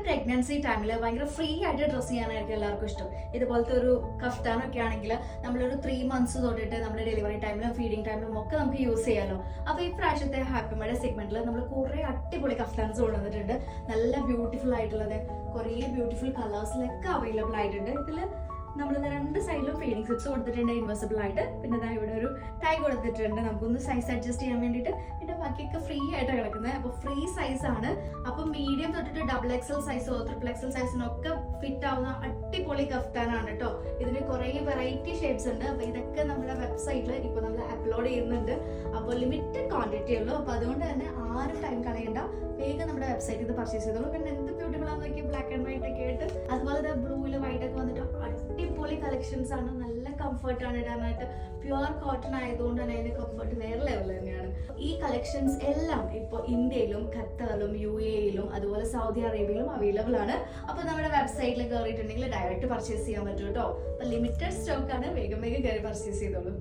Pregnancy ടൈമിൽ ഭയങ്കര free ആയിട്ട് ഡ്രസ്സ് ചെയ്യാനായിരിക്കും എല്ലാവർക്കും ഇഷ്ടം. ഇതുപോലത്തെ ഒരു കഫ്താനൊക്കെ ആണെങ്കിൽ നമ്മളൊരു 3 months തൊട്ടിട്ട് നമ്മുടെ ഡെലിവറി ടൈമിലും ഫീഡിങ് ടൈമിലും ഒക്കെ നമുക്ക് യൂസ് ചെയ്യാമല്ലോ. അപ്പോൾ ഈ പ്രാവശ്യത്തെ ഹാപ്പി മൈഡേ സെഗ്മെന്റിൽ നമ്മൾ കുറേ അടിപൊളി കഫ്താൻസ് കൊണ്ടുവന്നിട്ടുണ്ട്. നല്ല ബ്യൂട്ടിഫുൾ ആയിട്ടുള്ളത് കുറേ ബ്യൂട്ടിഫുൾ കളേഴ്സിലൊക്കെ അവൈലബിൾ ആയിട്ടുണ്ട്. ഇതിൽ നമ്മൾ 2 സൈഡിലും ഫീഡിങ് സ്ട്രിപ്സ് കൊടുത്തിട്ടുണ്ട് ഇൻവെസിബിൾ ആയിട്ട്. പിന്നെ ഇവിടെ ഒരു ടൈ കൊടുത്തിട്ടുണ്ട് നമുക്കൊന്ന് സൈസ് അഡ്ജസ്റ്റ് ചെയ്യാൻ വേണ്ടിയിട്ട്. പിന്നെ ബാക്കിയൊക്കെ ഫ്രീ ആയിട്ട് കിടക്കുന്നത്. അപ്പോൾ ഫ്രീ സൈസ് ആണ്. അപ്പോൾ മീഡിയം തൊട്ടിട്ട് XXL സൈസോ XXL സൈസിനൊക്കെ ഫിറ്റ് ആവുന്ന അടിപൊളി കഫ്താനാണ് കേട്ടോ. ഇതിന് കുറേ വെറൈറ്റി ഷേഡ്സ് ഉണ്ട്. അപ്പോൾ ഇതൊക്കെ നമ്മുടെ വെബ്സൈറ്റിൽ ഇപ്പോൾ നമ്മൾ അപ്ലോഡ് ചെയ്യുന്നുണ്ട്. അപ്പോൾ ലിമിറ്റഡ് ക്വാണ്ടിറ്റി ഉള്ളൂ. അപ്പോൾ അതുകൊണ്ട് തന്നെ ആരും ടൈം കളയണ്ട, വേഗം നമ്മുടെ വെബ്സൈറ്റിൽ ഇത് പർച്ചേസ് ചെയ്തോളൂ. പിന്നെ എന്ത് ബ്യൂട്ടിഫുൾ ആണെന്ന് നോക്കി ബ്ലാക്ക് ആൻഡ് വൈറ്റ് ഒക്കെ ആയിട്ട്. അതുപോലെ ബ്ലൂവിൽ വൈറ്റ് ഒക്കെ വന്നിട്ട് അടിപൊളി കളക്ഷൻസ് ആണ്. നല്ല കംഫർട്ട് ആണ് ഇടാനായിട്ട്. പ്യുവർ കോട്ടൺ ആയതുകൊണ്ട് തന്നെ അതിന്റെ കംഫർട്ട് വേറെ ലെവൽ തന്നെയാണ്. ഈ കളക്ഷൻസ് എല്ലാം ഇപ്പോൾ ഇന്ത്യയിലും ഖത്തറിലും UAE-യിലും അതുപോലെ സൗദി അറേബ്യയിലും അവൈലബിൾ ആണ്. അപ്പോൾ നമ്മുടെ വെബ്സൈറ്റിൽ കയറിയിട്ടുണ്ടെങ്കിൽ ഡയറക്റ്റ് പർച്ചേസ് ചെയ്യാൻ പറ്റും കേട്ടോ. അപ്പോൾ ലിമിറ്റഡ് സ്റ്റോക്ക് ആണ്, വേഗം കയറി പർച്ചേസ് ചെയ്തോളൂ.